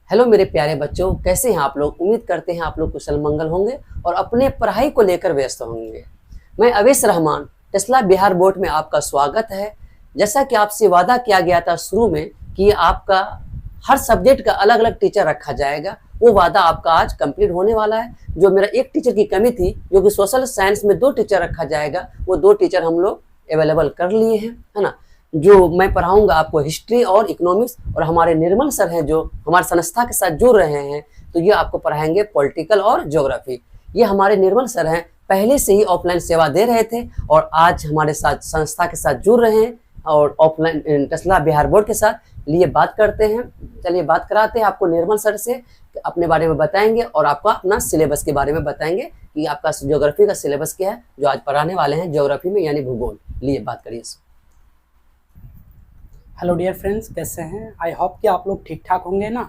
Hello मेरे प्यारे बच्चों, कैसे हैं आप लोग। उम्मीद करते हैं आप लोग कुशल मंगल होंगे और अपने पढ़ाई को लेकर व्यस्त होंगे। मैं अवेश रहमान, टेस्ला बिहार बोर्ड में आपका स्वागत है। जैसा कि आपसे वादा किया गया था शुरू में कि आपका हर सब्जेक्ट का अलग अलग टीचर रखा जाएगा, वो वादा आपका आज कंप्लीट होने वाला है। जो मेरा एक टीचर की कमी थी, जो कि सोशल साइंस में 2 टीचर रखा जाएगा, वो 2 टीचर हम लोग अवेलेबल कर लिए हैं, है ना। जो मैं पढ़ाऊंगा आपको हिस्ट्री और इकोनॉमिक्स, और हमारे निर्मल सर हैं जो हमारे संस्था के साथ जुड़ रहे हैं, तो ये आपको पढ़ाएंगे पॉलिटिकल और ज्योग्राफी। ये हमारे निर्मल सर हैं, पहले से ही ऑफलाइन सेवा दे रहे थे और आज हमारे साथ संस्था के साथ जुड़ रहे हैं और ऑफलाइन टेस्ला बिहार बोर्ड के साथ। लिए बात करते हैं, चलिए बात कराते हैं आपको निर्मल सर से। अपने बारे में बताएंगे और आपका अपना सिलेबस के बारे में बताएंगे कि आपका ज्योग्राफी का सिलेबस क्या है जो आज पढ़ाने वाले हैं ज्योग्राफी में, यानी भूगोल। लिए बात करिए। हेलो डियर फ्रेंड्स, कैसे हैं? आई होप कि आप लोग ठीक ठाक होंगे ना।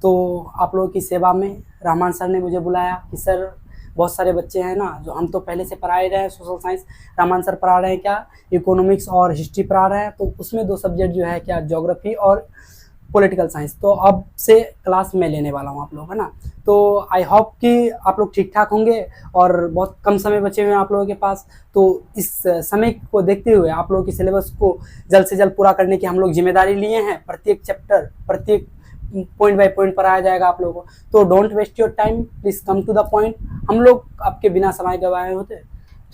तो आप लोगों की सेवा में रहमान सर ने मुझे बुलाया कि सर बहुत सारे बच्चे हैं ना जो हम तो पहले से पढ़ाए रहे हैं सोशल साइंस, रहमान सर पढ़ा रहे हैं क्या इकोनॉमिक्स और हिस्ट्री पढ़ा रहे हैं, तो उसमें 2 सब्जेक्ट जो है क्या ज्योग्राफी और पॉलिटिकल साइंस, तो अब से क्लास में लेने वाला हूँ आप लोग, है ना। तो आई होप कि आप लोग ठीक ठाक होंगे और बहुत कम समय बचे हुए हैं आप लोगों के पास। तो इस समय को देखते हुए आप लोगों की सिलेबस को जल्द से जल्द पूरा करने की हम लोग जिम्मेदारी लिए हैं। प्रत्येक चैप्टर, प्रत्येक पॉइंट बाय पॉइंट पढ़ाया जाएगा आप लोगों को। तो don't waste your time, please come to the point. हम लोग आपके बिना समय गवाए होते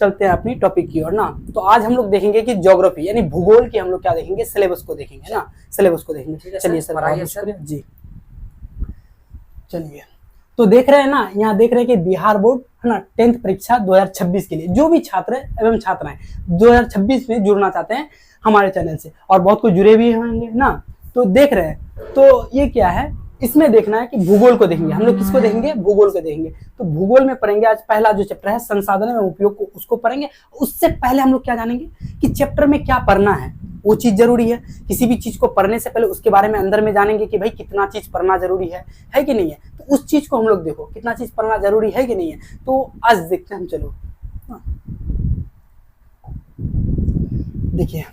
चलते हैं अपनी टॉपिक की ओर ना। तो आज हम लोग देखेंगे कि ज्योग्राफी यानी भूगोल की हम लोग क्या देखेंगे, सिलेबस को देखेंगे ना, सिलेबस को देखेंगे। चलिए सर, बहुत शुक्रिया जी। चलिए, तो देख रहे हैं ना, यहाँ देख रहे हैं कि बिहार बोर्ड है ना 10th परीक्षा 2026 के लिए जो भी छात्र एवं छात्राएं 2026 में जुड़ना चाहते हैं हमारे चैनल से, और बहुत कुछ जुड़े भी होंगे ना, तो देख रहे हैं। तो ये क्या है, इसमें देखना है कि भूगोल को देखेंगे हम लोग। किसको देखेंगे? भूगोल को देखेंगे। तो भूगोल में पढ़ेंगे आज पहला जो चैप्टर है संसाधन एवं उपयोग को, उसको पढ़ेंगे। उससे पहले हम लोग क्या जानेंगे कि चैप्टर में क्या पढ़ना है, वो चीज जरूरी है। किसी भी चीज को पढ़ने से पहले उसके बारे में अंदर में जानेंगे कि भाई कितना चीज पढ़ना जरूरी है कि नहीं है। तो उस चीज को हम लोग देखो, कितना चीज पढ़ना जरूरी है कि नहीं है। तो आज देखते हैं हम। चलो देखिए,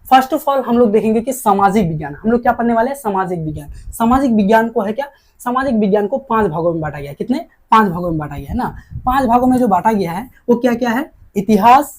फर्स्ट ऑफ ऑल हम लोग देखेंगे कि सामाजिक विज्ञान। हम लोग क्या पढ़ने वाले हैं? सामाजिक विज्ञान। सामाजिक विज्ञान को है क्या, सामाजिक विज्ञान को 5 भागों में बांटा गया है। कितने? 5 भागों में बांटा गया है ना। 5 भागों में जो बांटा गया है वो क्या क्या है? इतिहास,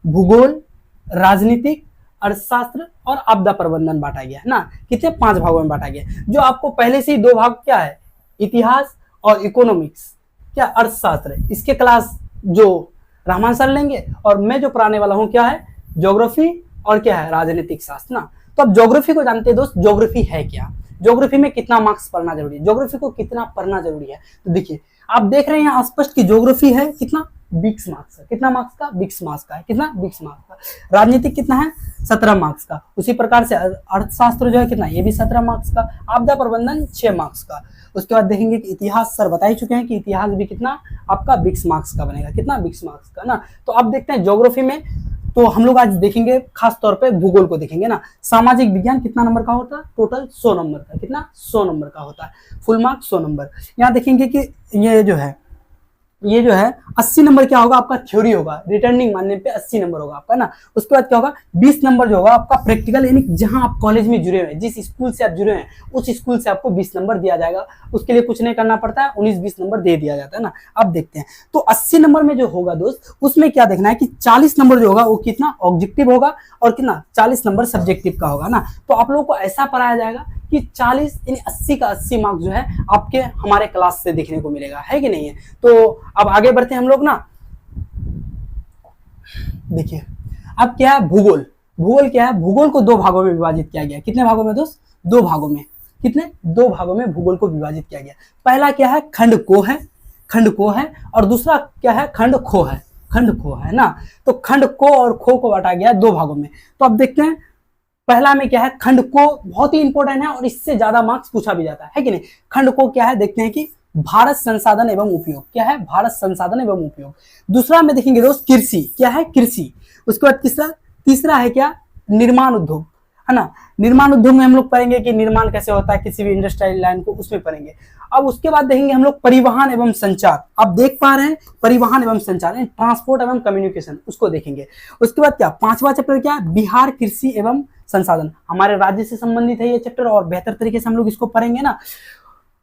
भूगोल, राजनीतिक, अर्थशास्त्र और आपदा प्रबंधन बांटा गया है ना। कितने? 5 भागों में बांटा गया है। जो आपको पहले से ही 2 भाग क्या है, इतिहास और इकोनॉमिक्स, क्या अर्थशास्त्र, इसके क्लास जो रहमान सर लेंगे, और मैं जो पढ़ाने वाला हूँ क्या है, ज्योग्राफी और क्या है, राजनीतिक शास्त्र ना। तो अब ज्योग्राफी को जानते हैं दोस्त, ज्योग्राफी है क्या, ज्योग्राफी में कितना मार्क्स पढ़ना जरूरी है, ज्योग्राफी को कितना पढ़ना जरूरी है। तो देखिए, आप देख रहे हैं यहाँ स्पष्ट की ज्योग्राफी है कितना, 20 मार्क्स का। कितना मार्क्स का? 20 मार्क्स का है। कितना? 20 मार्क्स का। राजनीतिक कितना है? 17 मार्क्स का। उसी प्रकार से अर्थशास्त्र जो है कितना, ये भी 17 मार्क्स का। आपदा प्रबंधन 6 मार्क्स का। उसके बाद देखेंगे कि इतिहास, सर बता ही चुके हैं कि इतिहास भी कितना आपका 20 मार्क्स का बनेगा। कितना? 20 मार्क्स का ना। तो अब देखते हैं ज्योग्राफी में, तो हम लोग आज देखेंगे खास तौर पे भूगोल को देखेंगे ना। सामाजिक विज्ञान कितना नंबर का होता है? टोटल 100 नंबर का। कितना? 100 नंबर का होता है। Full mark 100 number. यहाँ देखेंगे कि ये जो है 80 नंबर क्या होगा आपका, थ्योरी होगा। रिटर्निंग मानने पे 80 नंबर होगा आपका ना। उसके बाद क्या होगा, 20 नंबर जो होगा आपका प्रैक्टिकल, यानी जहां आप कॉलेज में जुड़े हुए हैं, जिस स्कूल से आप जुड़े हैं उस स्कूल से आपको 20 नंबर दिया जाएगा। उसके लिए कुछ नहीं करना पड़ता है, 19-20 नंबर दे दिया जाता है ना। अब देखते हैं, तो 80 नंबर में जो होगा दोस्त, उसमें क्या देखना है कि 40 नंबर जो होगा वो कितना ऑब्जेक्टिव होगा और कितना 40 नंबर सब्जेक्टिव का होगा ना। तो आप लोगों को ऐसा पढ़ाया जाएगा कि 40 यानी 80 का 80 मार्क्स जो है आपके हमारे क्लास से देखने को मिलेगा, है कि नहीं है। तो अब आगे बढ़ते हैं हम लोग ना। देखिए, अब क्या है, भूगोल। भूगोल क्या है, भूगोल को 2 भागों में विभाजित किया गया। कितने भागों में दोस्त? 2 भागों में। कितने? 2 भागों में भूगोल को विभाजित किया गया। पहला क्या है, खंड को है, खंड को है, और दूसरा क्या है, खंड खो है, खंड खो है ना। तो खंड को और खो को बांटा गया 2 भागों में। तो अब देखते हैं, पहला में क्या है, खंड को बहुत ही इंपॉर्टेंट है और इससे ज्यादा मार्क्स पूछा भी जाता है कि नहीं। खंड को क्या है, देखते हैं कि भारत संसाधन एवं उपयोग। क्या है? भारत संसाधन एवं उपयोग। दूसरा में देखेंगे दोस्त, कृषि। क्या है? कृषि। उसके बाद तीसरा है क्या, निर्माण उद्योग, है ना। निर्माण उद्योग में हम लोग पढ़ेंगे कि निर्माण कैसे होता है किसी भी इंडस्ट्रियल लाइन को, उसमें पढ़ेंगे। अब उसके बाद देखेंगे हम लोग परिवहन एवं संचार। आप देख पा रहे हैं, परिवहन एवं संचार, ट्रांसपोर्ट एवं कम्युनिकेशन, उसको देखेंगे। उसके बाद क्या, 5वां चैप्टर क्या, बिहार कृषि एवं संसाधन। हमारे राज्य से संबंधित है ये चैप्टर और बेहतर तरीके से हम लोग इसको पढ़ेंगे ना।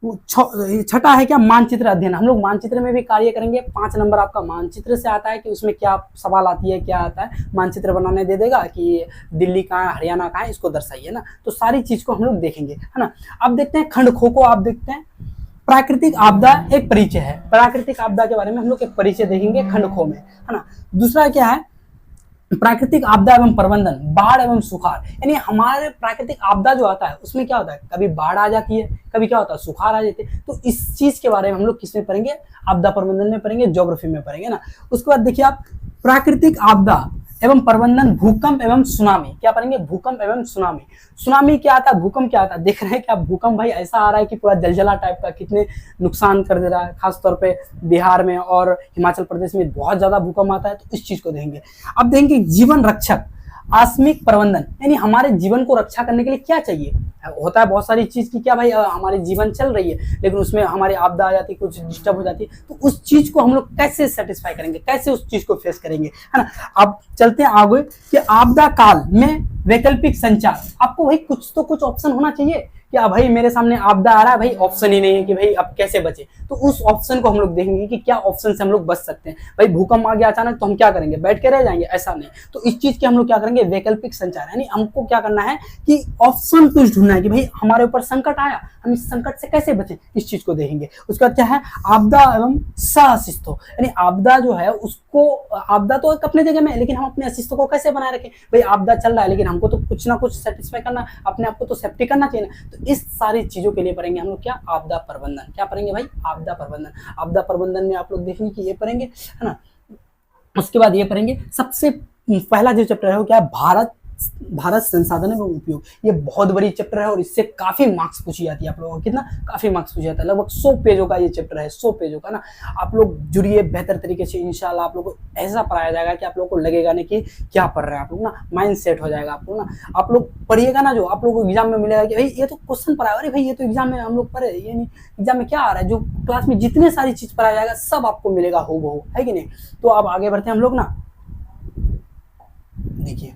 छठा है क्या, मानचित्र अध्ययन। हम लोग मानचित्र में भी कार्य करेंगे। 5 नंबर आपका मानचित्र से आता है कि उसमें क्या सवाल आती है, क्या आता है, मानचित्र बनाने दे देगा कि दिल्ली कहाँ है, हरियाणा कहाँ है, इसको दर्शाइए ना। तो सारी चीज को हम लोग देखेंगे, है ना। अब देखते हैं खंड खो को, आप देखते हैं प्राकृतिक आपदा एक परिचय है। प्राकृतिक आपदा के बारे में हम लोग एक परिचय देखेंगे खंड खो में, है ना। दूसरा क्या है, प्राकृतिक आपदा एवं प्रबंधन, बाढ़ एवं सुखाड़। यानी हमारे प्राकृतिक आपदा जो आता है उसमें क्या होता है, कभी बाढ़ आ जाती है, कभी क्या होता है सुखाड़ आ जाती है। तो इस चीज के बारे में हम लोग किसमें पढ़ेंगे, आपदा प्रबंधन में पढ़ेंगे, ज्योग्राफी में पढ़ेंगे ना। उसके बाद देखिए आप प्राकृतिक आपदा एवं प्रबंधन, भूकंप एवं सुनामी, क्या पढ़ेंगे, भूकंप एवं सुनामी। सुनामी क्या आता है, भूकंप क्या आता है, देख रहे हैं क्या भूकंप भाई ऐसा आ रहा है कि पूरा जलजला टाइप का, कितने नुकसान कर दे रहा है। खासतौर पे बिहार में और हिमाचल प्रदेश में बहुत ज्यादा भूकंप आता है। तो इस चीज को देखेंगे। अब देखेंगे जीवन रक्षक आकस्मिक प्रबंधन, यानी हमारे जीवन को रक्षा करने के लिए क्या चाहिए। होता है बहुत सारी चीज की, क्या भाई हमारे जीवन चल रही है लेकिन उसमें हमारी आपदा आ जाती है, कुछ डिस्टर्ब हो जाती है, तो उस चीज को हम लोग कैसे सेटिस्फाई करेंगे, कैसे उस चीज को फेस करेंगे, है ना। अब चलते हैं आगे कि आपदा काल में वैकल्पिक संचार। आपको भाई कुछ तो कुछ ऑप्शन होना चाहिए कि भाई मेरे सामने आपदा आ रहा है, भाई ऑप्शन ही नहीं है कि भाई अब कैसे बचे। तो उस ऑप्शन को हम लोग देखेंगे कि क्या ऑप्शन से हम लोग बच सकते हैं। भाई भूकंप आ गया अचानक तो हम क्या करेंगे, बैठ के रह जाएंगे, ऐसा नहीं। तो इस चीज के हम लोग क्या करेंगे, वैकल्पिक संचार, यानी हमको क्या करना है कि ऑप्शन कुछ ढूंढना है कि भाई हमारे ऊपर संकट आया, हम इस संकट से कैसे बचें, इस चीज को देखेंगे। उसके बाद क्या है, आपदा एवं सह-अस्तित्व, यानी आपदा जो है उसको, आपदा तो एक अपने जगह में है लेकिन हम अपने अस्तित्व को कैसे बनाए रखें। भाई आपदा चल रहा है लेकिन हमको तो कुछ ना कुछ सेटिस्फाई करना, अपने आप को तो सेफ्टी करना चाहिए ना। तो इस सारी चीजों के लिए पढ़ेंगे हम लोग क्या, आपदा प्रबंधन। क्या पढ़ेंगे भाई, आपदा प्रबंधन। आपदा प्रबंधन में आप लोग देखेंगे कि ये पढ़ेंगे, है ना। उसके बाद ये पढ़ेंगे, सबसे पहला जो चैप्टर है वो क्या है, भारत संसाधन एवं उपयोग। ये बहुत बड़ी चैप्टर है और इससे काफी मार्क्स पूछी जाती है आप लोगों को। कितना, काफी मार्क्स पूछा जाता है। लगभग 100 पेजों का ये चैप्टर है, 100 पेजों का ना। आप लोग जुड़िए बेहतर तरीके से, इंशाल्लाह आप लोग को ऐसा पढ़ाया जाएगा कि आप लोग को लगेगा नहीं कि क्या पढ़ रहे हैं आप लोग ना, माइंड सेट हो जाएगा आप लोग ना। आप लोग पढ़िएगा ना, जो आप लोग को एग्जाम में मिलेगा कि भाई ये तो क्वेश्चन पढ़ा है, अरे भाई ये तो एग्जाम में हम लोग पढ़े, ये नहीं एग्जाम में क्या आ रहा है। जो क्लास में जितने सारी चीज पढ़ाया जाएगा सब आपको मिलेगा हूबहू, है कि नहीं। तो अब आगे बढ़ते हैं हम लोग ना। देखिए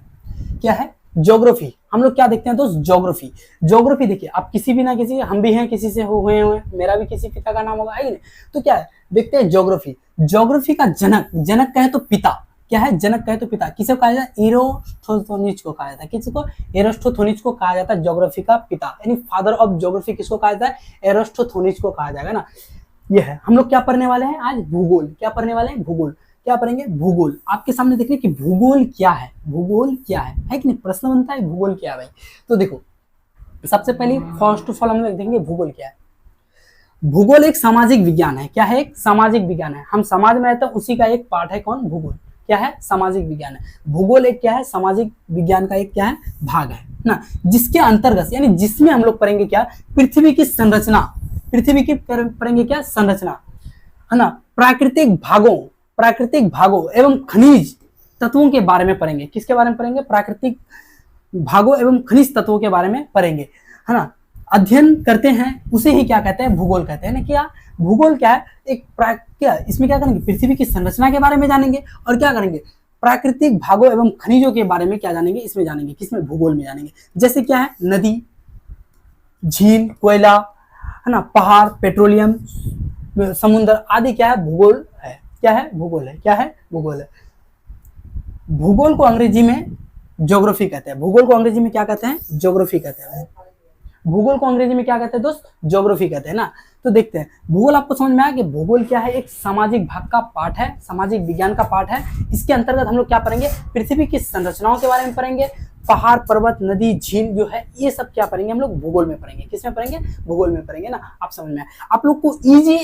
क्या है, ज्योग्राफी। हम लोग क्या देखते हैं दोस्त, ज्योग्राफी। ज्योग्राफी देखिए, आप किसी भी ना किसी, हम भी हैं किसी से हुए हुए, मेरा भी किसी पिता का नाम होगा, है कि नहीं। तो क्या है, देखते हैं ज्योग्राफी। ज्योग्राफी का जनक, जनक कहे तो पिता, क्या है, जनक कहे तो पिता किसे कहा जाता है, एरोस्ट्रोथोनिच को कहा जाता है। किसको, एरोस्ट्रोथोनिच को कहा जाता है ज्योग्राफी का पिता, यानी फादर ऑफ ज्योग्राफी किसको कहा जाता है, एरोस्ट्रोथोनिच को कहा जाएगा ना। ये है, हम लोग क्या पढ़ने वाले हैं आज, भूगोल। क्या पढ़ने वाले हैं, भूगोल। क्या पढ़ेंगे, भूगोल। आपके सामने देख रहे कि भूगोल क्या है, भूगोल क्या है कि नहीं, प्रश्न बनता है भूगोल क्या है भाई। तो देखो सबसे पहले फर्स्ट ऑफ ऑल हम लोग देखेंगे भूगोल क्या है। भूगोल एक सामाजिक विज्ञान है। क्या है, एक सामाजिक विज्ञान है। हम समाज में रहते हैं उसी का एक पार्ट है कौन, भूगोल। क्या है, सामाजिक विज्ञान है। भूगोल एक क्या है, सामाजिक विज्ञान का एक क्या है, भाग है ना। जिसके अंतर्गत यानी जिसमें हम लोग पढ़ेंगे क्या, पृथ्वी की संरचना, पृथ्वी की पढ़ेंगे क्या, संरचना, है ना। प्राकृतिक भागों एवं खनिज तत्वों के बारे में पढ़ेंगे। किसके बारे में पढ़ेंगे, प्राकृतिक भागों एवं खनिज तत्वों के बारे में पढ़ेंगे, है ना। अध्ययन करते हैं उसे ही क्या कहते हैं, भूगोल कहते हैं ना। क्या भूगोल क्या है, एक क्या इसमें क्या करेंगे, पृथ्वी की संरचना के बारे में जानेंगे और क्या करेंगे, प्राकृतिक भागों एवं खनिजों के बारे में क्या जानेंगे, इसमें जानेंगे। किसमें, भूगोल में जानेंगे। जैसे क्या है, नदी, झील, कोयला, है ना, पहाड़, पेट्रोलियम, समुद्र आदि क्या है, भूगोल है। क्या है, भूगोल है। क्या है, भूगोल है। भूगोल को अंग्रेजी में ज्योग्राफी कहते हैं। भूगोल को अंग्रेजी में क्या कहते हैं, ज्योग्राफी कहते हैं। भूगोल को अंग्रेजी में क्या कहते हैं दोस्त, ज्योग्राफी कहते हैं ना। तो देखते हैं भूगोल, आपको समझ में आया कि भूगोल क्या है, एक सामाजिक भाग का पार्ट है, सामाजिक विज्ञान का पार्ट है। इसके अंतर्गत हम लोग क्या पढ़ेंगे, पृथ्वी की संरचनाओं के बारे में पढ़ेंगे। पहाड़, पर्वत, नदी, झील जो है ये सब क्या पढ़ेंगे हम लोग, भूगोल में पढ़ेंगे। किसमें पढ़ेंगे, भूगोल में पढ़ेंगे ना। आप समझ में आए, आप लोग को इजी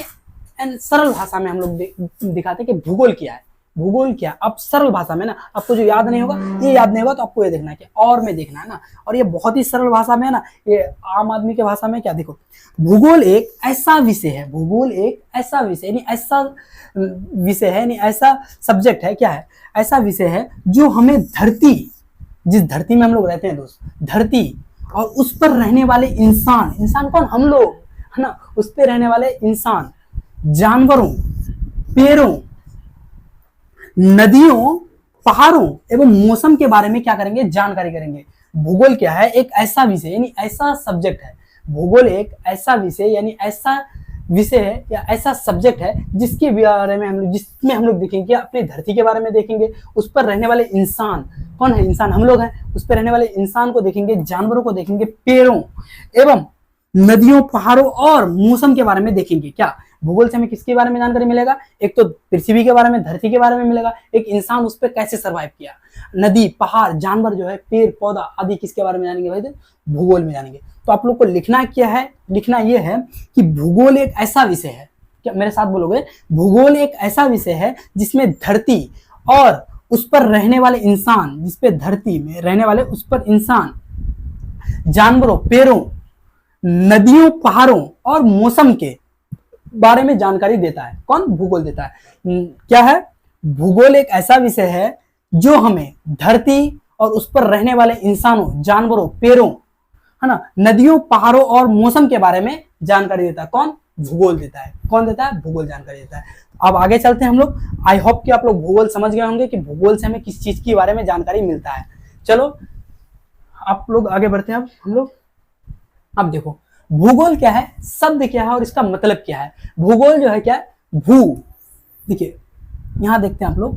एंड सरल भाषा में हम लोग दिखाते हैं कि भूगोल क्या है, भूगोल क्या। अब सरल भाषा में ना, आपको जो याद नहीं होगा, ये याद नहीं होगा तो आपको ये देखना है कि और में देखना है ना। और ये बहुत ही सरल भाषा में है ना, ये आम आदमी के भाषा में क्या, देखो भूगोल एक ऐसा विषय है, भूगोल एक ऐसा विषय यानी ऐसा विषय है, यानी ऐसा सब्जेक्ट है। क्या है, ऐसा विषय है जो हमें धरती, जिस धरती में हम लोग रहते हैं दोस्त, धरती और उस पर रहने वाले इंसान, इंसान कौन, हम लोग, है ना, उस पर रहने वाले इंसान, जानवरों, पेड़ों, नदियों, पहाड़ों एवं मौसम के बारे में क्या करेंगे, जानकारी करेंगे। भूगोल क्या है, एक ऐसा विषय यानी ऐसा सब्जेक्ट है, भूगोल एक ऐसा विषय यानी ऐसा विषय है या ऐसा सब्जेक्ट है जिसके बारे में जिसमें हम लोग देखेंगे अपनी धरती के बारे में देखेंगे, उस पर रहने वाले इंसान, कौन है इंसान, हम लोग हैं, उस पर रहने वाले इंसान को देखेंगे, जानवरों को देखेंगे, पेड़ों एवं नदियों, पहाड़ों और मौसम के बारे में देखेंगे। क्या भूगोल से हमें किसके बारे में जानकारी मिलेगा? एक तो पृथ्वी के बारे में, धरती के बारे में मिलेगा, एक इंसान उस पर कैसे सर्वाइव किया, नदी, पहाड़, जानवर जो है, पेड़ पौधा आदि किसके बारे में जानेंगे भाई? तो भूगोल में जानेंगे। तो आप लोग को लिखना क्या है? लिखना यह है कि भूगोल एक ऐसा विषय है, क्या मेरे साथ बोलोगे? भूगोल एक ऐसा विषय है जिसमें धरती और उस पर रहने वाले इंसान, जिस पे धरती में रहने वाले उस पर इंसान, जानवरों, पेड़ों, नदियों, पहाड़ों और मौसम के बारे में जानकारी देता है। कौन? भूगोल देता है। क्या है? भूगोल एक ऐसा विषय है जो हमें धरती और उस पर रहने वाले इंसानों, जानवरों, पेड़ों, है ना, नदियों, पहाड़ों और मौसम के बारे में जानकारी देता है। कौन? भूगोल देता है। कौन देता है? भूगोल जानकारी देता है। अब आगे चलते हैं हम लोग। आई होप कि आप लोग भूगोल समझ गए होंगे कि भूगोल से हमें किस चीज के बारे में जानकारी मिलता है। चलो आप लोग आगे बढ़ते हैं। अब हम लोग अब देखो भूगोल क्या है, शब्द क्या है और इसका मतलब क्या है। भूगोल जो है क्या है? भू, देखिए यहां देखते हैं आप लोग,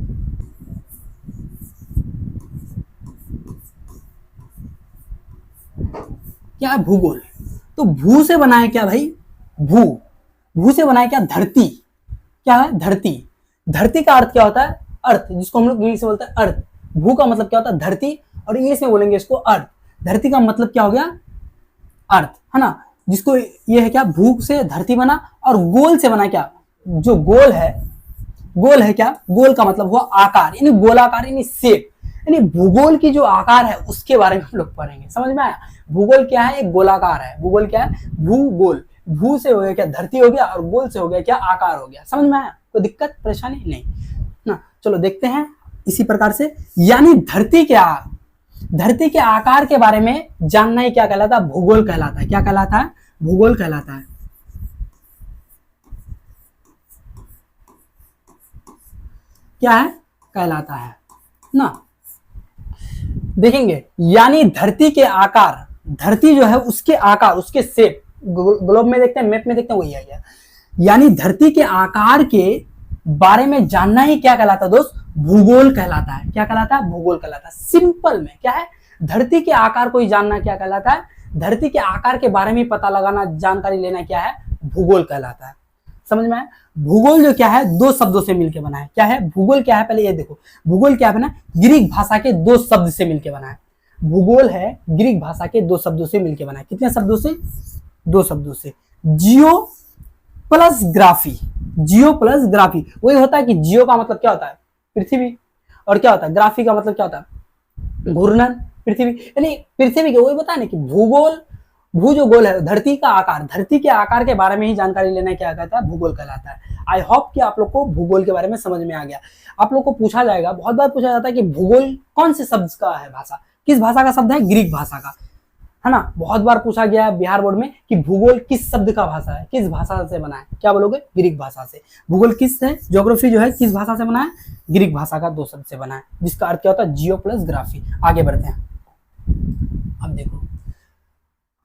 क्या है भूगोल? तो भू से बना है क्या भाई? भू, भू से बना है क्या? धरती। क्या है? धरती। धरती का अर्थ क्या होता है? अर्थ, जिसको हम लोग इंग्लिश में बोलते हैं अर्थ। भू का मतलब क्या होता है? धरती, और इंग्लिश में बोलेंगे इसको अर्थ। धरती का मतलब क्या हो गया? अर्थ, है ना, जिसको ये है क्या? भू से धरती बना, और गोल से बना क्या? जो गोल है, गोल है क्या? गोल का मतलब हुआ आकार, यानी गोलाकार, यानी शेप, यानी भूगोल की जो आकार है उसके बारे में हम लोग पढ़ेंगे। समझ में आया? भूगोल क्या है? एक गोलाकार है। भूगोल क्या है? भूगोल। भू से हो गया क्या? धरती हो गया, और गोल से हो गया क्या? आकार हो गया। समझ में आया? कोई दिक्कत परेशानी नहीं ना? चलो देखते हैं इसी प्रकार से। यानी धरती के आकार के बारे में जानना ही क्या कहलाता है? भूगोल कहलाता है। क्या कहलाता है? भूगोल कहलाता है। क्या है? कहलाता है ना। देखेंगे, यानी धरती के आकार, धरती जो है उसके आकार, उसके शेप, ग्लोब में देखते हैं, मैप में देखते हैं, वही है। यानी धरती के आकार के बारे में जानना ही क्या कहलाता है दोस्त? भूगोल कहलाता है। क्या कहलाता है? भूगोल कहलाता है। सिंपल में क्या है? धरती के आकार को ही जानना क्या कहलाता है? धरती के आकार के बारे में पता लगाना, जानकारी लेना क्या है? भूगोल कहलाता है। समझ में आया? भूगोल जो क्या है? दो शब्दों से मिलकर बना है। क्या है भूगोल? क्या है? पहले ये देखो, भूगोल क्या बना? ग्रीक भाषा के दो शब्द से मिलकर बना है। भूगोल है ग्रीक भाषा के दो शब्दों से मिलकर बना है। कितने शब्दों से? दो शब्दों से। जियो प्लस ग्राफी। जियो प्लस ग्राफी वही होता है कि जियो का मतलब क्या होता है? पृथ्वी, और क्या होता है? ग्राफी का मतलब क्या होता है? घूर्णन पृथ्वी, यानी पृथ्वी के, वही बताया ना कि भूगोल, भू जो गोल है, धरती का आकार, धरती के आकार के बारे में ही जानकारी लेना क्या कहता है? भूगोल कहलाता है। आई होप कि आप लोग को भूगोल के बारे में समझ में आ गया। आप लोग को पूछा जाएगा, बहुत बार पूछा जाता है कि भूगोल कौन से शब्द का है भाषा? किस भाषा का शब्द है? ग्रीक भाषा का, है ना। बहुत बार पूछा गया है बिहार बोर्ड में कि भूगोल किस शब्द का भाषा है, किस भाषा से बना है? क्या बोलोगे? ग्रीक भाषा से। भूगोल किस है? ज्योग्राफी जो है किस भाषा से बना है? ग्रीक भाषा का दो शब्द से बना है, जिसका अर्थ क्या होता है? जियो प्लस ग्राफी। आगे बढ़ते हैं। अब देखो,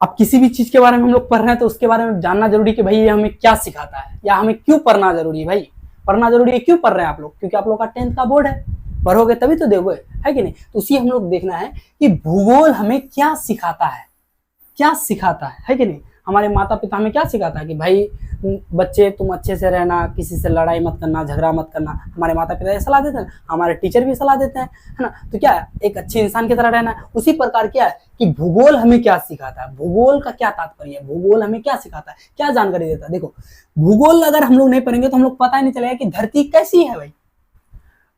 अब किसी भी चीज के बारे में हम लोग पढ़ रहे हैं तो उसके बारे में जानना जरूरी कि भाई ये हमें क्या सिखाता है, या हमें क्यों पढ़ना जरूरी है। भाई पढ़ना जरूरी है, क्यों पढ़ रहे हैं आप लोग? क्योंकि आप लोग का 10th का बोर्ड है, पढ़ोगे तभी तो दोगे, है कि नहीं? तो उसी हम लोग देखना है कि भूगोल हमें क्या सिखाता है, क्या सिखाता है कि नहीं? हमारे माता पिता हमें क्या सिखाता है कि भाई बच्चे तुम अच्छे से रहना, किसी से लड़ाई मत करना, झगड़ा मत करना। हमारे माता पिता ये सलाह देते हैं, हमारे टीचर भी सलाह देते हैं, है ना। तो क्या है? एक अच्छे इंसान की तरह रहना है। उसी प्रकार क्या है कि भूगोल हमें क्या सिखाता है? भूगोल का क्या तात्पर्य है? भूगोल हमें क्या सिखाता है, क्या जानकारी देता है? देखो, भूगोल अगर हम लोग नहीं पढ़ेंगे तो हम लोग पता ही नहीं चलेगा कि धरती कैसी है। भाई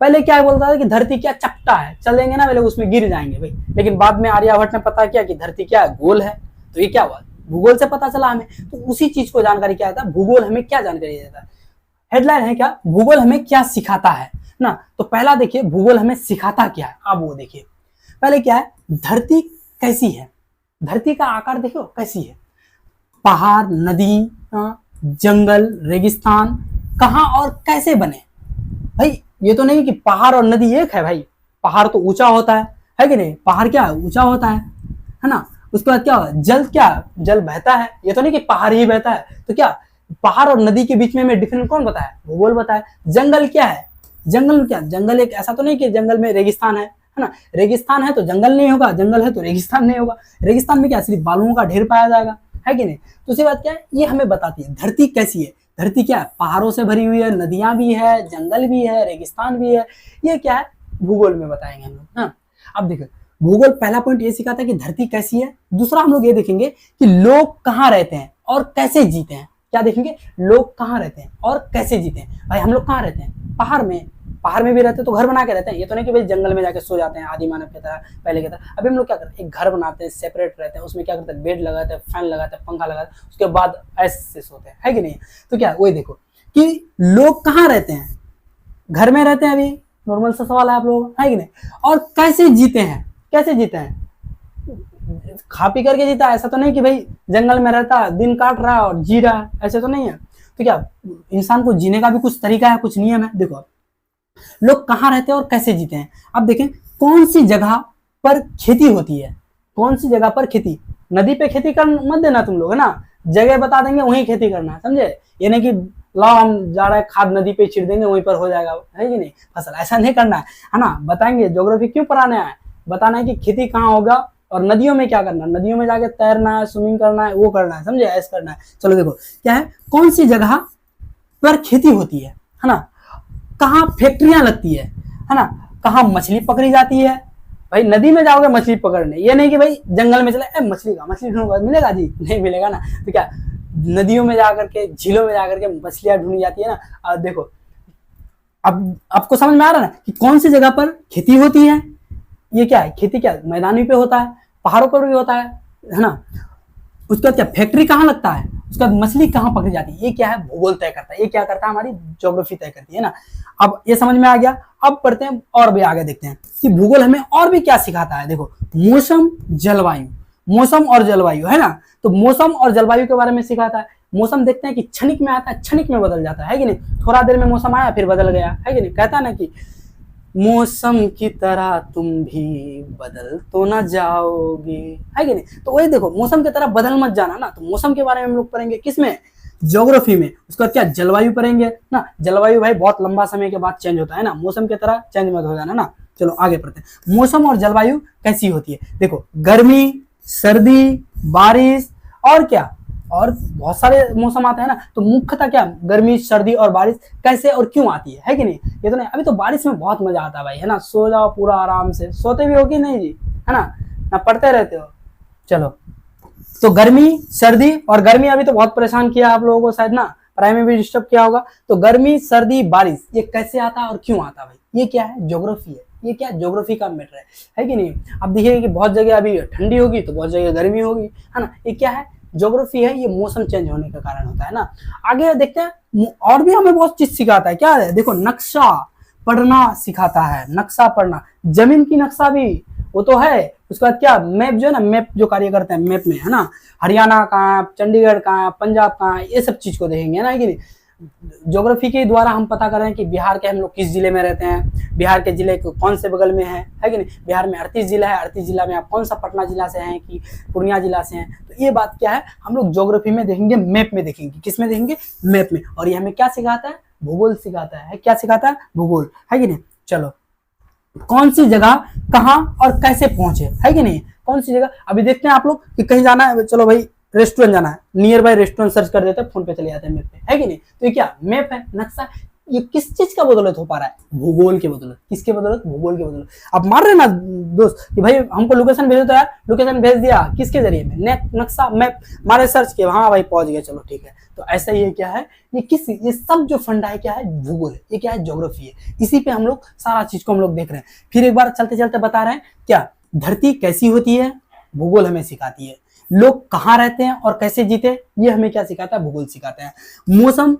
पहले क्या बोलता था कि धरती क्या चपटा है, चलेंगे ना पहले उसमें गिर जाएंगे भाई। लेकिन बाद में आर्यभट्ट ने पता किया कि धरती क्या है? गोल है। तो ये क्या हुआ? भूगोल से पता चला हमें। तो उसी चीज को जानकारी क्या था? भूगोल हमें क्या जानकारी देता है? हेडलाइन है क्या? भूगोल हमें क्या सिखाता है ना। तो पहला देखिए, भूगोल हमें सिखाता क्या है। अब वो देखिए, पहले क्या है? धरती कैसी है? धरती का आकार देखो कैसी है? पहाड़, नदी, जंगल, रेगिस्तान कहाँ और कैसे बने? भाई ये तो नहीं कि पहाड़ और नदी एक है। भाई पहाड़ तो ऊंचा होता है कि नहीं? पहाड़ क्या है? ऊंचा होता है ना। उसके बाद क्या होगा, जल क्या, जल बहता है, ये तो नहीं कि पहाड़ ही बहता है, तो क्या पहाड़ और नदी के बीच में हमें डिफरेंस कौन बताया, भूगोल बताया। जंगल क्या है, जंगल में क्या, जंगल एक ऐसा तो नहीं कि जंगल में रेगिस्तान है ना, रेगिस्तान है तो जंगल नहीं होगा, जंगल है तो रेगिस्तान नहीं होगा, रेगिस्तान में क्या सिर्फ बालुओं का ढेर पाया जाएगा, है कि नहीं। दूसरी बात क्या है, ये हमें बताती है धरती कैसी है, धरती क्या है, पहाड़ों से भरी हुई है, नदियां भी है, जंगल भी है, रेगिस्तान भी है, ये क्या है भूगोल में बताएंगे हम लोग। हाँ, अब देखो भूगोल पहला पॉइंट ये सिखाता है कि धरती कैसी है। दूसरा हम लोग ये देखेंगे कि लोग कहाँ रहते हैं और कैसे जीते हैं। क्या देखेंगे, लोग कहाँ रहते हैं और कैसे जीते हैं। भाई हम लोग कहाँ रहते हैं, पहाड़ में, पहाड़ में भी रहते हैं तो घर बना के रहते हैं, ये तो नहीं कि भाई जंगल में जाके सो जाते हैं आदि मानव की तरह, पहले की तरह। अभी हम लोग क्या करते हैं, एक घर बनाते हैं, सेपरेट रहते हैं, उसमें क्या करते हैं, बेड लगाते हैं, फैन लगाते हैं, पंखा लगाते हैं, उसके बाद ऐसे सोते हैं, है कि नहीं। तो क्या वही देखो कि लोग कहाँ रहते हैं, घर में रहते हैं, अभी नॉर्मल सा सवाल है आप लोग, है कि नहीं। और कैसे जीते हैं, कैसे जीते हैं, खा पी करके जीता है, ऐसा तो नहीं कि भाई जंगल में रहता है, दिन काट रहा है और जी रहा है, ऐसे तो नहीं है। तो क्या इंसान को जीने का भी कुछ तरीका है, कुछ नियम है। देखो लोग कहाँ रहते हैं और कैसे जीते हैं। अब देखें कौन सी जगह पर खेती होती है, कौन सी जगह पर खेती, नदी पे खेती कर मत देना तुम लोग, है ना, जगह बता देंगे वहीं खेती करना है, समझे। ये नहीं कि लाओ हम जा रहे हैं खाद नदी पे छिड़ देंगे वहीं पर हो जाएगा, है कि नहीं फसल, ऐसा नहीं करना है ना। बताएंगे ज्योग्राफी क्यों पढ़ाने आए, बताना है कि खेती कहाँ होगा और नदियों में क्या करना है, नदियों में जाके तैरना है, स्विमिंग करना है, वो करना है, समझे, ऐसा करना है। चलो देखो क्या है, कौन सी जगह पर खेती होती है ना, कहाँ फैक्ट्रियां लगती है ना, कहाँ मछली पकड़ी जाती है। भाई नदी में जाओगे मछली पकड़ने, ये नहीं कि भाई जंगल में चले मछली का, मछली ढूंढूंगा, मिलेगा जी, नहीं मिलेगा ना। तो क्या नदियों में जाकर के, झीलों में जाकर के मछलियां ढूंढी जाती है ना। और देखो अब आपको समझ में आ रहा है ना कि कौन सी जगह पर खेती होती है। ये क्या है, खेती क्या मैदानी पे होता है, पहाड़ों पर भी होता है ना। उसके बाद क्या फैक्ट्री कहाँ लगता है, उसके बाद मछली कहाँ पकड़ी जाती है, ये क्या है भूगोल तय करता है, ये क्या करता है हमारी ज्योग्राफी तय करती है ना। अब ये समझ में आ गया। अब पढ़ते हैं और भी आगे, देखते हैं कि भूगोल हमें और भी क्या सिखाता है। देखो मौसम जलवायु, मौसम और जलवायु, है ना। तो मौसम और जलवायु के बारे में सिखाता है। मौसम देखते हैं कि क्षणिक में आता है, क्षणिक में बदल जाता है कि नहीं, थोड़ा देर में मौसम आया फिर बदल गया, है कि नहीं। कहता है ना कि मौसम की तरह तुम भी बदल तो ना जाओगे, है कि नहीं। तो वही देखो मौसम की तरह बदल मत जाना ना। तो मौसम के बारे में हम लोग पढ़ेंगे किसमें, ज्योग्राफी में। उसके बाद क्या जलवायु पढ़ेंगे ना। जलवायु भाई बहुत लंबा समय के बाद चेंज होता है ना, मौसम की तरह चेंज मत हो जाना ना। चलो आगे पढ़ते हैं, मौसम और जलवायु कैसी होती है। देखो गर्मी, सर्दी, बारिश और क्या, और बहुत सारे मौसम आते हैं ना। तो मुख्यतः क्या गर्मी, सर्दी और बारिश कैसे और क्यों आती है कि नहीं। ये तो नहीं, अभी तो बारिश में बहुत मजा आता है भाई, है ना, सो जाओ पूरा आराम से, सोते भी हो कि नहीं जी, है ना पढ़ते रहते हो। चलो तो गर्मी, सर्दी और गर्मी अभी तो बहुत परेशान किया आप लोगों को शायद ना, पढ़ाई में भी डिस्टर्ब किया होगा। तो गर्मी, सर्दी, बारिश ये कैसे आता है और क्यों आता है भाई, ये क्या है ज्योग्राफी है, ये क्या ज्योग्राफी का मैटर है कि नहीं। अब देखिए कि बहुत जगह अभी ठंडी होगी तो बहुत जगह गर्मी होगी, है ना, ये क्या है ज्योग्राफी है, ये मौसम चेंज होने का कारण होता है ना। आगे देखते हैं और भी हमें बहुत चीज सिखाता है। क्या है, देखो नक्शा पढ़ना सिखाता है, नक्शा पढ़ना, जमीन की नक्शा भी वो तो है। उसके बाद क्या मैप जो है ना, मैप जो कार्य करते हैं मैप में, है ना, हरियाणा कहाँ, चंडीगढ़ कहाँ, पंजाब कहाँ, ये सब चीज को देखेंगे ना कि नहीं। ज्योग्राफी के द्वारा हम पता कर रहे हैं कि बिहार के हम लोग किस जिले में रहते हैं, बिहार के जिले कौन से बगल में है कि नहीं। बिहार में 38 जिला है, 38 जिला में आप कौन सा पटना जिला से हैं कि पूर्णिया जिला से हैं। तो ये बात क्या है हम लोग ज्योग्राफी में देखेंगे, मैप में देखेंगे, किस में देखेंगे, मैप में। और ये हमें क्या सिखाता है, भूगोल सिखाता है, क्या सिखाता है, भूगोल, है कि नहीं। चलो कौन सी जगह कहाँ और कैसे पहुंचे, है कि नहीं, कौन सी जगह। अभी देखते हैं आप लोग कि कहीं जाना है, चलो भाई रेस्टोरेंट जाना है, नियर बाय रेस्टोरेंट सर्च कर देते हैं, फोन पे चले जाते हैं मैप पे, है कि नहीं। तो ये क्या मैप है, नक्शा। ये किस चीज का बदौलत हो पा रहा है, भूगोल के बदौलत। किसके बदौलत, भूगोल के बदौलत। आप मार रहे ना दोस्त कि भाई हमको लोकेशन भेजो, तो यार लोकेशन भेज दिया किसके जरिए में, नेट, नक्शा, मैप मारे, सर्च किया, हाँ भाई पहुंच गए, चलो ठीक है। तो ऐसा ही है, क्या है ये, ये सब जो फंडा है क्या है, भूगोल है, ये क्या है ज्योग्राफी है। इसी पे हम लोग सारा चीज को हम लोग देख रहे हैं। फिर एक बार चलते चलते बता रहे हैं क्या धरती कैसी होती है, भूगोल हमें सिखाती है। लोग कहाँ रहते हैं और कैसे जीते, ये हमें क्या सिखाता है, भूगोल सिखाता है। मौसम,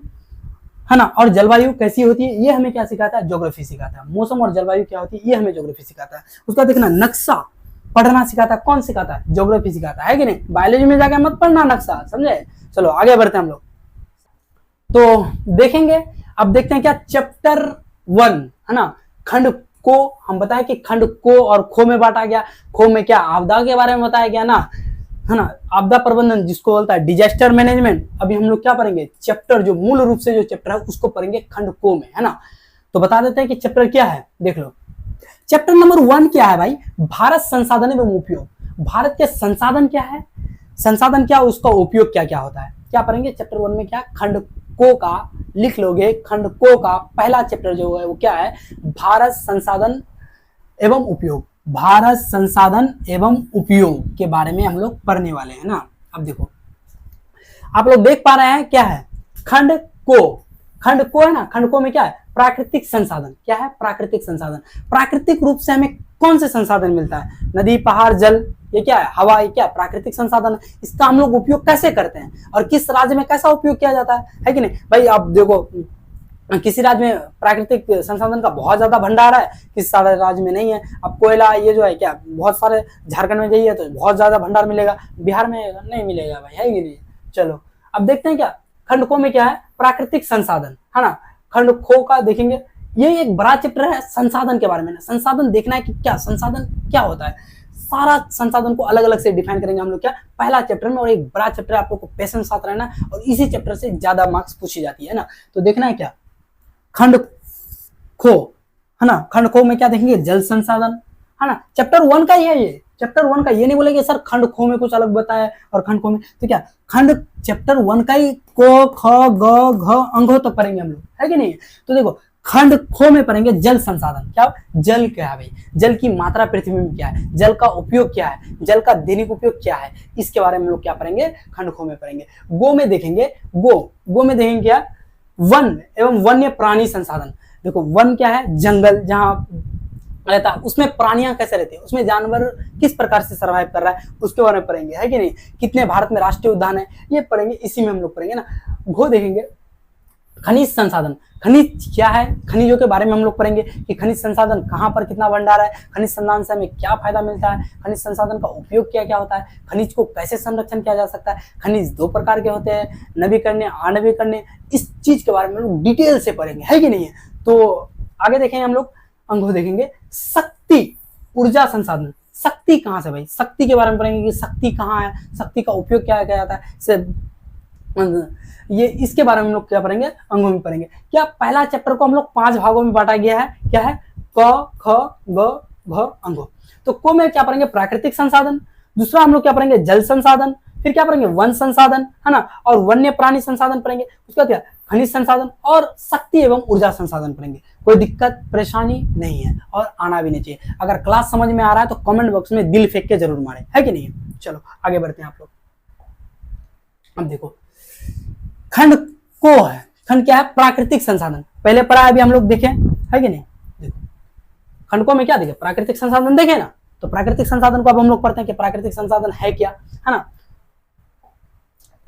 है ना, और जलवायु कैसी होती है, ये हमें क्या सिखाता है, ज्योग्राफी सिखाता है। मौसम और जलवायु क्या होती है, ये हमें ज्योग्राफी सिखाता है। उसका देखना नक्शा पढ़ना सिखाता है, कौन सिखाता है, ज्योग्राफी सिखाता है कि नहीं। बायोलॉजी में जाकर मत पढ़ना नक्शा, समझे। चलो आगे बढ़ते हैं हम लोग, तो देखेंगे। अब देखते हैं क्या चैप्टर 1, है ना, खंड को हम बताएं कि खंड को और खो में बांटा गया। खो में क्या आपदा के बारे में बताया गया ना, है ना, आपदा प्रबंधन जिसको बोलता है डिजास्टर मैनेजमेंट, अभी हम लोग क्या पढ़ेंगे, चैप्टर जो मूल रूप से जो चैप्टर है उसको पढ़ेंगे खंड को में, है ना। तो बता देते हैं कि चैप्टर क्या है, देख लो। चैप्टर नंबर 1 क्या है भाई, भारत संसाधन एवं उपयोग। भारत के संसाधन क्या है, संसाधन क्या, उसका उपयोग क्या क्या होता है, क्या पढ़ेंगे चैप्टर 1 में। क्या खंड को का लिख लोगे, खंड को का पहला चैप्टर जो है वो क्या है, भारत संसाधन एवं उपयोग। भारत संसाधन एवं उपयोग के बारे में हम लोग पढ़ने वाले हैं ना। अब देखो आप लोग देख पा रहे हैं क्या है, खंड को, खंड को है ना, खंड को में क्या है, प्राकृतिक संसाधन। क्या है, प्राकृतिक संसाधन। प्राकृतिक रूप से हमें कौन से संसाधन मिलता है, नदी, पहाड़, जल, ये क्या है, हवा, ये क्या है, प्राकृतिक संसाधन है। इसका हम लोग उपयोग कैसे करते हैं और किस राज्य में कैसा उपयोग किया जाता है कि नहीं भाई। आप देखो किसी राज्य में प्राकृतिक संसाधन का बहुत ज्यादा भंडार है, किसी सारे राज्य में नहीं है। अब कोयला ये जो है क्या, बहुत सारे, झारखंड में जाइए तो बहुत ज्यादा भंडार मिलेगा, बिहार में नहीं मिलेगा भाई, है कि नहीं। चलो अब देखते हैं क्या खंड को में क्या है, प्राकृतिक संसाधन, है ना। खंड खो का देखेंगे, ये एक बड़ा चैप्टर है संसाधन के बारे में ना। संसाधन देखना है कि क्या संसाधन क्या होता है, सारा संसाधन को अलग अलग से डिफाइन करेंगे हम लोग क्या, पहला चैप्टर में। और एक बड़ा चैप्टर आप लोग को पेशेंस साथ रहना, और इसी चैप्टर से ज्यादा मार्क्स पूछी जाती है ना। तो देखना है क्या, खंड खो, है ना। खंड खो में क्या देखेंगे, जल संसाधन, है ना। चैप्टर 1 का ही है ये, चैप्टर 1 का। ये नहीं बोलेंगे सर खंड खो में कुछ अलग बताया और खंड खो में, तो क्या खंड चैप्टर 1 का ही, को, ख, ग, घ, अंग तो पढ़ेंगे हम लोग, है कि नहीं। तो देखो खंड खो में पढ़ेंगे जल संसाधन। क्या, जल क्या है भाई, जल की मात्रा पृथ्वी में क्या है, जल का उपयोग क्या है, जल का दैनिक उपयोग क्या है, इसके बारे में हम लोग क्या पढ़ेंगे, खंड खो में पढ़ेंगे। गो में देखेंगे, गो में देखेंगे क्या, वन एवं वन्य प्राणी संसाधन। देखो वन क्या है, जंगल जहां रहता है, उसमें प्राणियां कैसे रहती है, उसमें जानवर किस प्रकार से सर्वाइव कर रहा है, उसके बारे में पढ़ेंगे, है कि नहीं। कितने भारत में राष्ट्रीय उद्यान है, ये पढ़ेंगे, इसी में हम लोग पढ़ेंगे ना। घो देखेंगे, खनिज संसाधन। खनिज क्या है, खनिजों के बारे में हम लोग पढ़ेंगे कि खनिज संसाधन कहाँ पर कितना भंडार है, खनिज संसाधन से हमें क्या फायदा मिलता है, खनिज संसाधन का उपयोग क्या क्या होता है, खनिज को कैसे संरक्षण किया जा सकता है। खनिज 2 प्रकार के होते हैं, नवीकरणीय, अनवीकरणीय। इस चीज के बारे में हम लोग डिटेल से पढ़ेंगे, है कि नहीं है। तो आगे देखेंगे हम लोग, अंगों देखेंगे, शक्ति, ऊर्जा संसाधन। शक्ति कहाँ से भाई, शक्ति के बारे में पढ़ेंगे कि शक्ति कहाँ है, शक्ति का उपयोग क्या क्या जाता है, ये इसके बारे में हम लोग क्या पढ़ेंगे, अंगों में पढ़ेंगे। क्या पहला चैप्टर को हम लोग 5 भागों में बांटा गया है, क्या है, क, ख, ग, घ, अंगों। तो को में क्या पढ़ेंगे, प्राकृतिक संसाधन। दूसरा हम लोग क्या पढ़ेंगे, जल संसाधन। फिर क्या पढ़ेंगे, वन संसाधन, है ना, और वन्य प्राणी संसाधन पढ़ेंगे। उसका क्या, खनिज संसाधन, और शक्ति एवं ऊर्जा संसाधन पढ़ेंगे। कोई दिक्कत परेशानी नहीं है और आना भी नहीं चाहिए। अगर क्लास समझ में आ रहा है तो कमेंट बॉक्स में दिल फेंक के जरूर मारे, है कि नहीं। चलो आगे बढ़ते हैं आप लोग। अब देखो खंड को है, खंड क्या है, प्राकृतिक संसाधन। पहले पढ़ा अभी हम लोग देखें, है कि नहीं। देखो खंड को में क्या देखे, प्राकृतिक संसाधन देखे ना। तो प्राकृतिक संसाधन को अब हम लोग पढ़ते हैं कि प्राकृतिक संसाधन है क्या, है ना।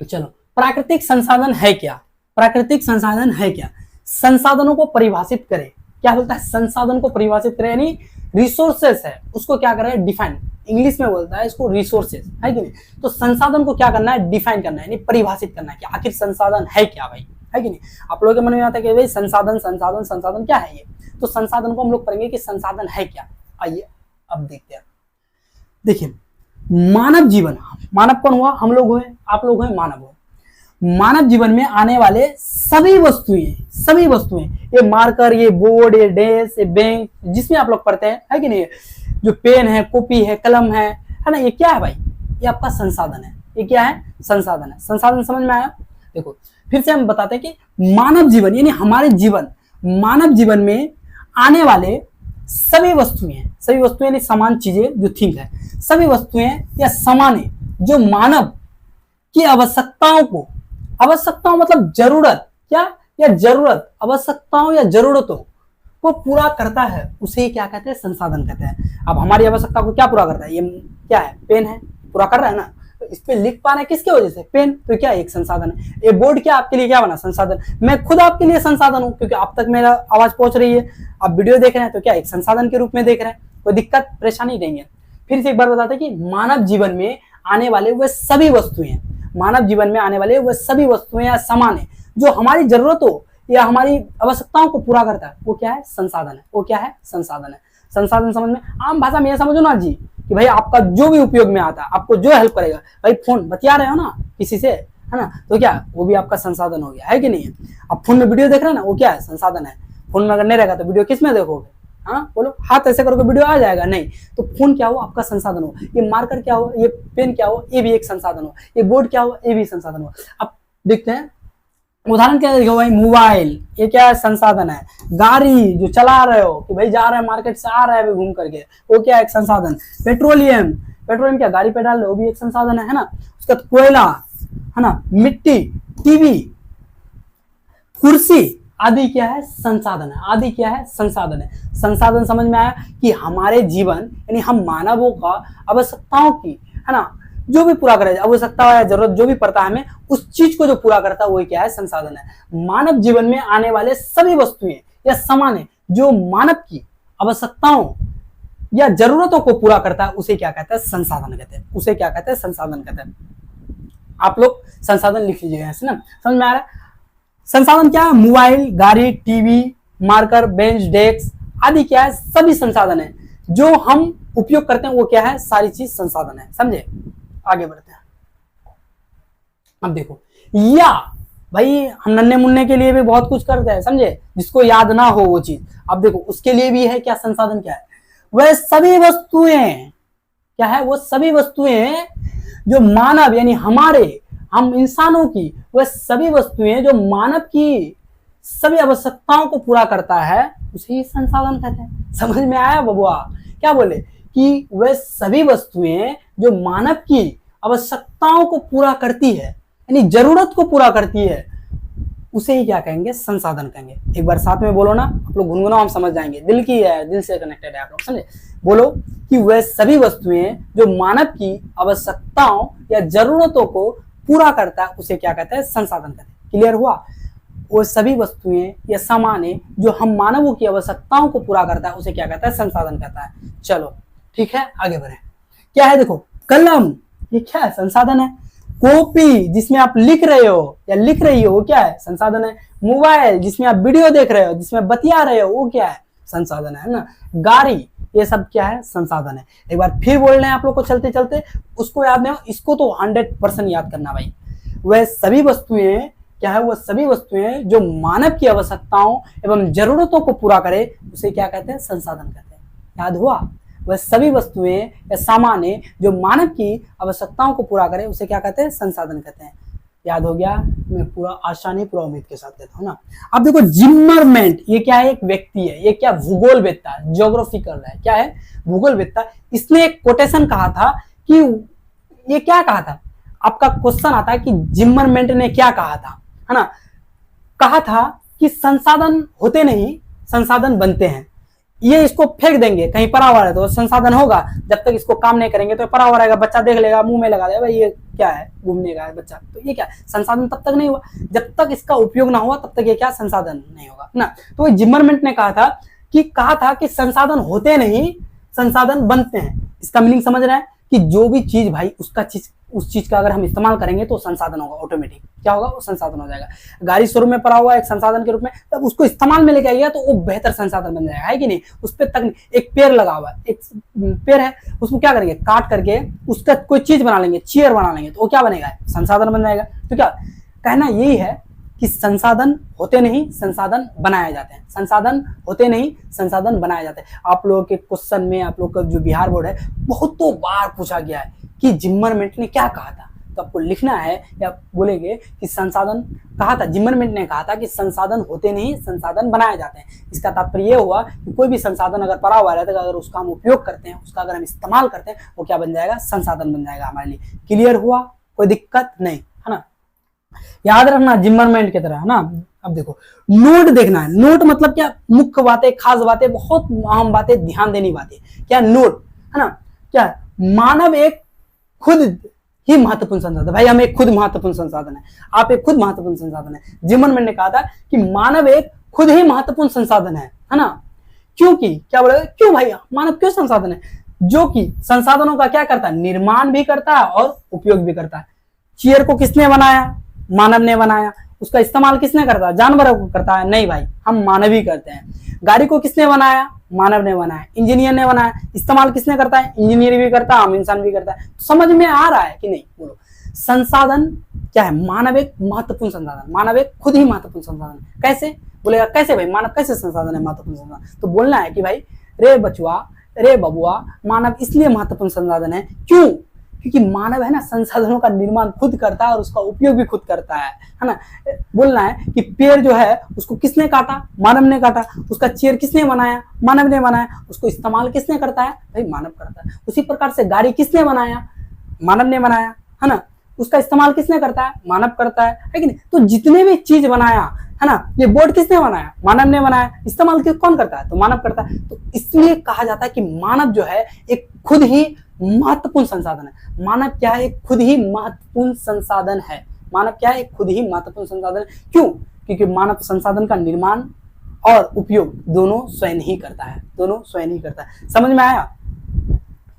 तो चलो प्राकृतिक संसाधन है क्या, प्राकृतिक संसाधन है क्या, संसाधनों को परिभाषित करे। क्या बोलता है, संसाधन को परिभाषित करे, यानी रिसोर्सेस है उसको क्या करे, डिफाइन। इंग्लिश में बोलता है इसको रिसोर्सेस, है कि नहीं। तो संसाधन को क्या करना है, डिफाइन करना है, यानी परिभाषित करना है कि आखिर संसाधन है क्या भाई, है कि नहीं। आप लोगों के मन में आता है कि भाई संसाधन संसाधन संसाधन क्या है ये। तो संसाधन को हम लोग पढ़ेंगे कि संसाधन है क्या। आइए अब देखते हैं। देखिए मानव जीवन, मानव कौन हुआ, हम लोग हुए, आप लोग हुए, मानव हुए। मानव जीवन में आने वाले सभी वस्तुएं, ये मार्कर, ये बोर्ड, ये डेस्क, ये बेंच, जिसमें आप लोग पढ़ते हैं, है कि नहीं। जो पेन है, कॉपी है, कलम है ना, ये क्या है भाई, ये आपका संसाधन है। ये क्या है, संसाधन है। संसाधन समझ में आया। देखो फिर से हम बताते हैं कि मानव जीवन यानी हमारे जीवन, मानव जीवन में आने वाले सभी वस्तुएं यानी समान चीजें, जो थिंग है, सभी वस्तुएं या सामान्य जो मानव की आवश्यकताओं मतलब जरूरत, क्या या जरूरत, आवश्यकताओं या जरूरतों को पूरा करता है, उसे ही क्या कहते हैं, संसाधन कहते हैं। अब हमारी आवश्यकता को क्या पूरा करता है, ये क्या है, पेन है, पूरा कर रहा है ना। तो इस पे लिख पा रहे हैं किसके वजह से, पेन। तो क्या एक संसाधन है। ये बोर्ड क्या आपके लिए क्या बना, संसाधन। मैं खुद आपके लिए संसाधन हूं, क्योंकि आप तक मेरा आवाज पहुंच रही है, आप वीडियो देख रहे हैं, तो क्या एक संसाधन के रूप में देख रहे हैं, कोई दिक्कत परेशानी नहीं है। फिर से एक बार बताते हैं कि मानव जीवन में आने वाले वह सभी वस्तुएं, मानव जीवन में आने वाले वह सभी वस्तुएं या सामान है जो हमारी जरूरतों या हमारी आवश्यकताओं को पूरा करता है, वो क्या है, संसाधन है। वो क्या है, संसाधन है। संसाधन समझ में, आम भाषा में ये समझो ना जी कि भाई आपका जो भी उपयोग में आता है, आपको जो हेल्प करेगा, भाई फोन बतिया रहे हो ना किसी से, है ना, तो क्या वो भी आपका संसाधन हो गया, है कि नहीं है। अब फोन में वीडियो देख रहे हैं ना, वो क्या है, संसाधन है। फोन में अगर नहीं रहेगा तो वीडियो किस में देखोगे, हाँ बोलो, हाथ ऐसे करोगे वीडियो आ जाएगा, नहीं। तो फोन क्या हो, आपका संसाधन हो। ये मार्कर क्या हो, ये पेन क्या हो, ये भी एक संसाधन हो। ये बोर्ड क्या हो, ये भी संसाधन हो। अब देखते हैं उदाहरण क्या देखो भाई, मोबाइल, ये क्या है, संसाधन है। गाड़ी जो चला रहे हो कि भाई जा रहे हैं मार्केट से, आ रहे हैं घूम करके, वो क्या है, एक संसाधन। पेट्रोलियम, पेट्रोलियम क्या, गाड़ी पे डाल रहे हो, वो भी एक संसाधन है ना। उसका कोयला, है ना, मिट्टी, टीवी, कुर्सी आदि क्या है, संसाधन है। आदि क्या है, संसाधन है। संसाधन समझ में आया कि हमारे जीवन यानी हम मानवों का आवश्यकताओं की, है ना, जो भी पूरा करे, आवश्यकता या जरूरत जो भी पड़ता है हमें, उस चीज को जो पूरा करता है वही क्या है, संसाधन है। मानव जीवन में आने वाले सभी वस्तुएं या सामान जो मानव की आवश्यकताओं या जरूरतों को पूरा करता है, उसे क्या कहते हैं, संसाधन कहते हैं। उसे क्या कहते हैं, संसाधन कहते हैं। आप लोग संसाधन लिख लीजिएगा, ना समझ में आ रहा है। संसाधन क्या है, मोबाइल, गाड़ी, टीवी, मार्कर, बेंच, डेस्क आदि क्या है, सभी संसाधन है। जो हम उपयोग करते हैं वो क्या है, सारी चीज संसाधन है। समझे, आगे बढ़ते हैं। अब देखो, या भाई हम नन्हे मुन्ने के लिए भी बहुत कुछ करते हैं, समझे, जिसको याद ना हो वो चीज। अब देखो उसके लिए भी है क्या, संसाधन क्या है, वह सभी वस्तुएं, क्या है, वो सभी वस्तुएं जो मानव यानी हमारे, हम इंसानों की, वह सभी वस्तुएं जो मानव की सभी आवश्यकताओं को पूरा करता है, उसे ही संसाधन कहते हैं। समझ में आया बबुआ, क्या बोले कि वह सभी वस्तुएं जो मानव की आवश्यकताओं को पूरा करती है यानी जरूरत को पूरा करती है, उसे ही क्या कहेंगे, संसाधन कहेंगे। एक बार साथ में बोलो ना, आप लोग गुनगुनाओ, हम समझ जाएंगे। दिल की है, दिल से कनेक्टेड है आप लोग, समझे। बोलो कि वह सभी वस्तुएं जो मानव की आवश्यकताओं या जरूरतों को पूरा करता है, उसे क्या कहते हैं, संसाधन कहते हैं। क्लियर हुआ। वो सभी वस्तुएं या सामान जो हम मानवों की आवश्यकताओं को पूरा करता है, उसे क्या कहता है, संसाधन कहता है। चलो ठीक है, आगे बढ़े। क्या है, देखो कलम, ये क्या है, संसाधन है। कॉपी जिसमें आप लिख रहे हो या लिख रही हो, वो क्या है, संसाधन है। मोबाइल जिसमें आप वीडियो देख रहे हो, जिसमें बतिया रहे हो, वो क्या है, संसाधन है ना। गाड़ी, ये सब क्या है, संसाधन है। एक बार फिर बोल रहे हैं आप लोग को चलते चलते, उसको याद नहीं हो, इसको तो 100% याद करना भाई। वह सभी वस्तुएं क्या है, वह सभी वस्तुएं जो मानव की आवश्यकताओं एवं जरूरतों को पूरा करे, उसे क्या कहते हैं, संसाधन कहते हैं। याद हुआ, वह सभी वस्तुएं या सामान जो मानव की आवश्यकताओं को पूरा करे, उसे क्या कहते हैं, संसाधन कहते हैं। याद हो गया, मैं पूरा आसानी पूरा उम्मीद के साथ देता हूँ ना। अब देखो जिम्मरमैन, ये क्या है, एक व्यक्ति है, ये क्या, भूगोलवेत्ता, ज्योग्राफिकल है, क्या है, भूगोलवेत्ता। इसने एक कोटेशन कहा था कि ये क्या कहा था, आपका क्वेश्चन आता है कि जिम्मरमैन ने क्या कहा था, है ना। कहा था कि संसाधन होते नहीं, संसाधन बनते हैं। ये इसको फेंक देंगे कहीं पड़ा हुआ है तो संसाधन होगा, जब तक इसको काम नहीं करेंगे तो पड़ा हुआ रहेगा, बच्चा देख लेगा, मुंह में लगा देगा, भाई ये क्या है, घूमने का है बच्चा, तो ये क्या है, संसाधन तब तक नहीं हुआ। जब तक इसका उपयोग ना हुआ तब तक ये क्या, संसाधन नहीं होगा ना। तो जिम्मरमैन ने कहा था कि संसाधन होते नहीं, संसाधन बनते हैं। इसका मीनिंग समझ रहे हैं कि जो भी चीज भाई उस चीज का अगर हम इस्तेमाल करेंगे तो संसाधन होगा, ऑटोमेटिक क्या होगा, वो संसाधन हो जाएगा। गाड़ी शोरूम में पड़ा हुआ एक संसाधन के रूप में, तब उसको इस्तेमाल में लेके आएगा तो वो बेहतर संसाधन बन जाएगा, है कि नहीं। उस पर तक एक पेड़ लगा हुआ है, एक पेड़ है, उसको क्या करेंगे, काट करके उसका कोई चीज बना लेंगे, चेयर बना लेंगे, तो वो क्या बनेगा, संसाधन बन जाएगा। तो क्या कहना यही है कि संसाधन होते नहीं, संसाधन बनाए जाते हैं। संसाधन होते नहीं, संसाधन बनाए जाते हैं। आप लोगों के क्वेश्चन में, आप लोग का जो बिहार बोर्ड है, बहुतों बार पूछा गया है कि जिम्मरमैन ने क्या कहा था, तो आपको लिखना है या बोलेंगे कि संसाधन कहा था, जिम्मरमैन ने कहा था कि संसाधन होते नहीं, संसाधन बनाए जाते हैं। इसका तात्पर्य यह हुआ कि कोई भी संसाधन अगर पड़ा हुआ रहता है, अगर उसका हम उपयोग करते हैं, उसका अगर हम इस्तेमाल करते हैं, वो क्या बन जाएगा, संसाधन बन जाएगा हमारे लिए। क्लियर हुआ, कोई दिक्कत नहीं, है ना। याद रखना जिम्मरमैन की तरह, है ना। अब देखो नोट देखना है। नोट मतलब क्या, मुख्य बातें, खास बातें, बहुत अहम बातें, ध्यान देनी बातें, क्या नोट, है ना। क्या मानव एक खुद ही महत्वपूर्ण संसाधन, भाई हम एक खुद महत्वपूर्ण संसाधन है, आप एक खुद महत्वपूर्ण संसाधन है। जिम्मरमैन ने कहा था कि मानव एक खुद ही महत्वपूर्ण संसाधन है ना। क्योंकि क्या बोले, क्यों भाई मानव क्यों संसाधन है, जो कि संसाधनों का क्या करता है, निर्माण भी करता है और उपयोग भी करता है। चेयर को किसने बनाया, मानव ने बनाया। उसका इस्तेमाल किसने करता है? जानवरों को करता है? नहीं भाई, हम मानव ही करते हैं। गाड़ी को किसने बनाया? मानव ने बनाया। इंजीनियर ने बनाया। इस्तेमाल किसने करता है? इंजीनियर भी करता है, हम इंसान भी करता है। तो समझ में आ रहा है कि नहीं? बोलो। संसाधन क्या है? मानव एक महत्वपूर्ण संसाधन, मानव एक खुद ही महत्वपूर्ण संसाधन। कैसे बोलेगा? कैसे भाई मानव कैसे संसाधन है, महत्वपूर्ण संसाधन? तो बोलना है कि भाई रे बचुआ, रे बबुआ, मानव इसलिए महत्वपूर्ण संसाधन है। क्यों? क्योंकि मानव है ना संसाधनों का निर्माण खुद करता है और उसका उपयोग भी खुद करता है ना। बोलना है कि पेड़ जो है उसको किसने काटा? मानव ने काटा। उसका चेयर किसने बनाया? मानव ने बनाया। उसको इस्तेमाल किसने करता है? भाई मानव करता है। उसी प्रकार से गाड़ी किसने बनाया? मानव ने बनाया, है ना। उसका इस्तेमाल किसने करता है? मानव करता है कि नहीं? तो जितने भी चीज बनाया है ना, ये बोर्ड किसने बनाया? मानव ने बनाया। इस्तेमाल कौन करता है? तो मानव करता है। तो इसलिए कहा जाता है कि मानव जो है एक खुद ही महत्वपूर्ण संसाधन है। मानव क्या है? एक खुद ही महत्वपूर्ण संसाधन है। मानव क्या है? एक खुद ही महत्वपूर्ण संसाधन है। क्यों? क्योंकि मानव संसाधन का निर्माण और उपयोग दोनों स्वयं ही करता है, दोनों स्वयं ही करता है। समझ में आया?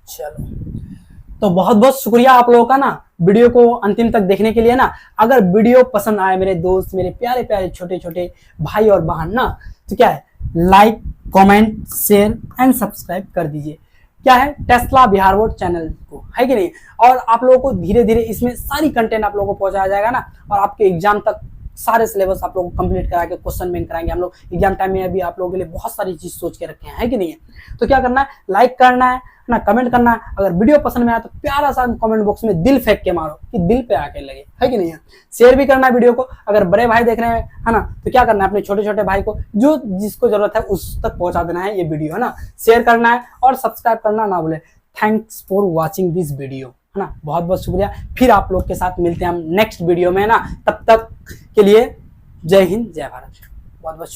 चलो, तो बहुत बहुत शुक्रिया आप लोगों का ना वीडियो को अंतिम तक देखने के लिए ना। अगर वीडियो पसंद आए मेरे दोस्त, मेरे प्यारे प्यारे छोटे छोटे भाई और बहन ना, तो क्या है, like, comment, share and subscribe कर दीजिए। क्या है? टेस्ला बिहार बोर्ड चैनल को, है कि नहीं। और आप लोगों को धीरे धीरे इसमें सारी कंटेंट आप लोगों को पहुंचाया जाएगा ना, और आपके एग्जाम तक सारे सिलेबस आप लोगों को कंप्लीट करा के क्वेश्चन बैंक कराएंगे हम लोग। एग्जाम टाइम में अभी आप लोगों के लिए बहुत सारी चीज सोच के रखे हैं, है कि नहीं है। तो क्या करना है? लाइक करना है ना, कमेंट करना है। अगर वीडियो पसंद में आया तो प्यारा सा कमेंट बॉक्स में दिल फेंक के मारो कि दिल पे आके लगे, है कि नहीं है। शेयर भी करना है वीडियो को। अगर बड़े भाई देख रहे हैं, है ना, तो क्या करना है? अपने छोटे छोटे भाई को, जो जिसको जरूरत है उस तक पहुंचा देना है ये वीडियो, है ना। शेयर करना है और सब्सक्राइब करना ना भूले। Thanks for watching this video, है ना। बहुत बहुत शुक्रिया। फिर आप लोग के साथ मिलते हैं हम नेक्स्ट वीडियो में ना। तब तक के लिए जय हिंद, जय भारत। बहुत बहुत